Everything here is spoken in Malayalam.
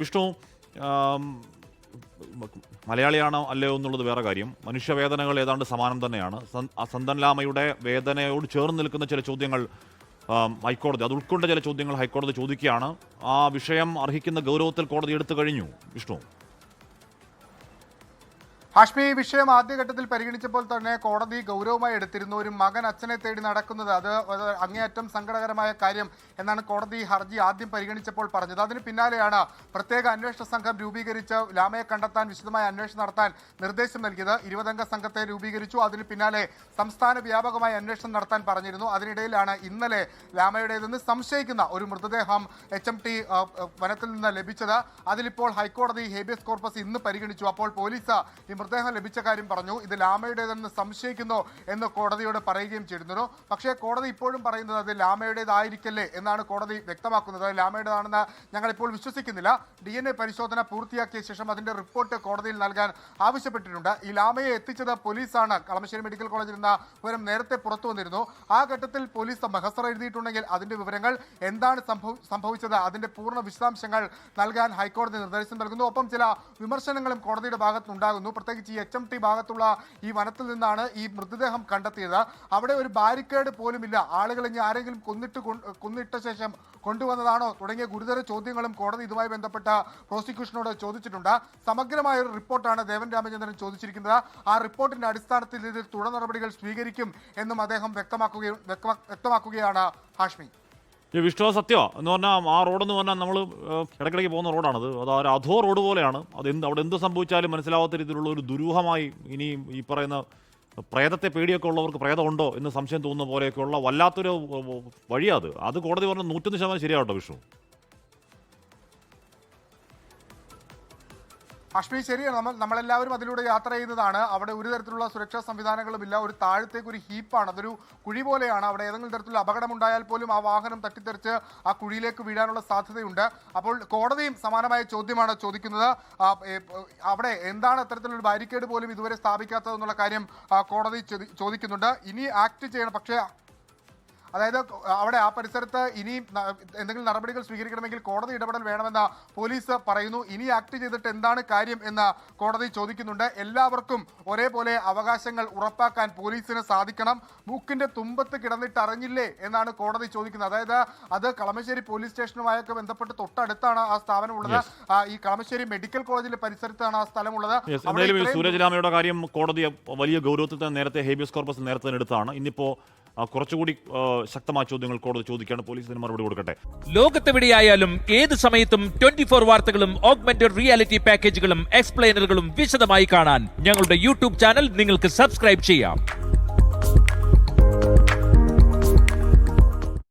വിഷ്ണു, മലയാളിയാണോ അല്ലയോ എന്നുള്ളത് വേറെ കാര്യം. മനുഷ്യവേദനകൾ ഏതാണ്ട് സമാനം തന്നെയാണ്. സന്തൻ ലാമയുടെ വേദനയോട് ചേർന്ന് നിൽക്കുന്ന ചില ചോദ്യങ്ങൾ ഹൈക്കോടതി, അത് ഉൾക്കൊണ്ട ചില ചോദ്യങ്ങൾ ഹൈക്കോടതി ചോദിക്കുകയാണ്. ആ വിഷയം അർഹിക്കുന്ന ഗൗരവത്തിൽ കോടതി എടുത്തു കഴിഞ്ഞു. വിഷ്ണു, ഹാഷ്മി, ഈ വിഷയം ആദ്യഘട്ടത്തിൽ പരിഗണിച്ചപ്പോൾ തന്നെ കോടതി ഗൗരവമായി എടുത്തിരുന്നു. ഒരു മകൻ അച്ഛനെ തേടി നടക്കുന്നത് അത് അങ്ങേയറ്റം സങ്കടകരമായ കാര്യം എന്നാണ് കോടതി ഹർജി ആദ്യം പരിഗണിച്ചപ്പോൾ പറഞ്ഞത്. അതിന് പിന്നാലെയാണ് പ്രത്യേക അന്വേഷണ സംഘം രൂപീകരിച്ച് ലാമയെ കണ്ടെത്താൻ വിശദമായ അന്വേഷണം നടത്താൻ നിർദ്ദേശം നൽകിയത്. 20-അംഗ സംഘത്തെ രൂപീകരിച്ചു. അതിന് പിന്നാലെ സംസ്ഥാന വ്യാപകമായി അന്വേഷണം നടത്താൻ പറഞ്ഞിരുന്നു. അതിനിടയിലാണ് ഇന്നലെ ലാമയുടേതെന്ന് സംശയിക്കുന്ന ഒരു മൃതദേഹം HMT വനത്തിൽ നിന്ന് ലഭിച്ചത്. അതിലിപ്പോൾ ഹൈക്കോടതി ഹേബിയസ് കോർപ്പസ് ഇന്ന് പരിഗണിച്ചു. അപ്പോൾ പോലീസ് മൃതദേഹം ലഭിച്ച കാര്യം പറഞ്ഞു. ഇത് ലാമയുടേതെന്ന് സംശയിക്കുന്നു എന്ന് കോടതിയോട് പറയുകയും ചെയ്തിരുന്നു. പക്ഷേ കോടതി ഇപ്പോഴും പറയുന്നത് അത് ലാമയുടേതായിരിക്കല്ലേ എന്നാണ് കോടതി വ്യക്തമാക്കുന്നത്. ലാമയുടേതാണെന്ന് ഞങ്ങളിപ്പോൾ വിശ്വസിക്കുന്നില്ല. DNA പരിശോധന പൂർത്തിയാക്കിയ ശേഷം അതിന്റെ റിപ്പോർട്ട് കോടതിയിൽ നൽകാൻ ആവശ്യപ്പെട്ടിട്ടുണ്ട്. ഈ ലാമയെ എത്തിച്ചത് പോലീസാണ്. കളമശ്ശേരി മെഡിക്കൽ കോളേജിൽ നിന്ന് വിവരം നേരത്തെ പുറത്തു വന്നിരുന്നു. ആ ഘട്ടത്തിൽ പോലീസ് മെഹസർ എഴുതിയിട്ടുണ്ടെങ്കിൽ അതിന്റെ വിവരങ്ങൾ എന്താണ് സംഭവിച്ചത്, അതിന്റെ പൂർണ്ണ വിശദാംശങ്ങൾ നൽകാൻ ഹൈക്കോടതി നിർദ്ദേശം നൽകുന്നു. ഒപ്പം ചില വിമർശനങ്ങളും കോടതിയുടെ ഭാഗത്തുണ്ടാകുന്നു. പ്രത്യേകിച്ച് ഈ HMT ഭാഗത്തുള്ള ഈ വനത്തിൽ നിന്നാണ് ഈ മൃതദേഹം കണ്ടെത്തിയത്. അവിടെ ഒരു ബാരിക്കേഡ് പോലുമില്ല. ആളുകൾ ഇനി ആരെങ്കിലും കൊന്നിട്ട ശേഷം കൊണ്ടുവന്നതാണോ തുടങ്ങിയ ഗുരുതര ചോദ്യങ്ങളും കോടതി ഇതുമായി ബന്ധപ്പെട്ട പ്രോസിക്യൂഷനോട് ചോദിച്ചിട്ടുണ്ട്. സമഗ്രമായ ഒരു റിപ്പോർട്ടാണ് ദേവൻ രാമചന്ദ്രൻ ചോദിച്ചിരിക്കുന്നത്. ആ റിപ്പോർട്ടിന്റെ അടിസ്ഥാനത്തിൽ ഇതിൽ തുടർ നടപടികൾ സ്വീകരിക്കും എന്നും അദ്ദേഹം വ്യക്തമാക്കുകയാണ്. ഹാഷ്മി, വിഷ്ണു, സത്യം എന്ന് പറഞ്ഞാൽ ആ റോഡെന്ന് പറഞ്ഞാൽ നമ്മൾ ഇടയ്ക്കിടയ്ക്ക് പോകുന്ന റോഡാണത്. അത് ഒരു അധോ റോഡ് പോലെയാണ്. അവിടെ എന്ത് സംഭവിച്ചാലും മനസ്സിലാവാത്ത രീതിയിലുള്ള ഒരു ദുരൂഹമായി, ഇനി ഈ പറയുന്ന പ്രേതത്തെ പേടിയൊക്കെ ഉള്ളവർക്ക് പ്രേതമുണ്ടോ എന്ന് സംശയം തോന്നുന്ന പോലെയൊക്കെയുള്ള വല്ലാത്തൊരു വഴിയാണ് അത് കോടതി പറഞ്ഞ 101% ശരിയാവട്ടോ വിഷ്ണു. ഹാഷ്മി, ശരിയാണ്. നമ്മളെല്ലാവരും അതിലൂടെ യാത്ര ചെയ്യുന്നതാണ്. അവിടെ ഒരു തരത്തിലുള്ള സുരക്ഷാ സംവിധാനങ്ങളുമില്ല. ഒരു താഴത്തേക്ക് ഒരു ഹീപ്പാണ്, അതൊരു കുഴി പോലെയാണ്. അവിടെ ഏതെങ്കിലും തരത്തിലുള്ള അപകടമുണ്ടായാൽ പോലും ആ വാഹനം തട്ടിത്തെറിച്ച് ആ കുഴിയിലേക്ക് വീഴാനുള്ള സാധ്യതയുണ്ട്. അപ്പോൾ കോടതിയും സമാനമായ ചോദ്യമാണ് ചോദിക്കുന്നത്. അവിടെ എന്താണ് അത്തരത്തിലൊരു ബാരിക്കേഡ് പോലും ഇതുവരെ സ്ഥാപിക്കാത്തതെന്നുള്ള കാര്യം കോടതി ചോദിക്കുന്നുണ്ട്. ഇനി ആക്ട് ചെയ്യണം. പക്ഷേ അതായത് അവിടെ ആ പരിസരത്ത് ഇനി എന്തെങ്കിലും നടപടികൾ സ്വീകരിക്കണമെങ്കിൽ കോടതി ഇടപെടൽ വേണമെന്ന് പോലീസ് പറയുന്നു. ഇനി ആക്ട് ചെയ്തിട്ട് എന്താണ് കാര്യം എന്ന് കോടതി ചോദിക്കുന്നുണ്ട്. എല്ലാവർക്കും ഒരേപോലെ അവകാശങ്ങൾ ഉറപ്പാക്കാൻ പോലീസിന് സാധിക്കണം. മൂക്കിന്റെ തുമ്പത്ത് കിടന്നിട്ട് അറിഞ്ഞില്ലേ എന്നാണ് കോടതി ചോദിക്കുന്നത്. അതായത് അത് കളമശ്ശേരി പോലീസ് സ്റ്റേഷനുമായൊക്കെ ബന്ധപ്പെട്ട് തൊട്ടടുത്താണ് ആ സ്ഥാപനമുള്ളത്. ഈ കളമശ്ശേരി മെഡിക്കൽ കോളേജിലെ പരിസരത്താണ് ആ സ്ഥലമുള്ളത്. സൂരജ് ലാമയുടെ കാര്യം കോടതി വലിയ ഗൗരവത്തിൽ തന്നെ നേരത്തെ ഹേബിയസ് കോർപ്പസ് നേരത്തെ തന്നെ എടുത്താണ്. ഇന്നിപ്പോ കുറച്ചുകൂടി ശക്തമായ ചോദ്യങ്ങൾ കോടതി ചോദിക്കുകയാണ്. പോലീസിന് മറുപടി കൊടുക്കട്ടെ. ലോകത്തെവിടെയായാലും ഏത് സമയത്തും 24 വാർത്തകളും ഓഗ്മെന്റഡ് റിയാലിറ്റി പാക്കേജുകളും എക്സ്പ്ലെയിനറുകളും വിശദമായി കാണാൻ ഞങ്ങളുടെ YouTube ചാനൽ നിങ്ങൾക്ക് സബ്സ്ക്രൈബ് ചെയ്യാം.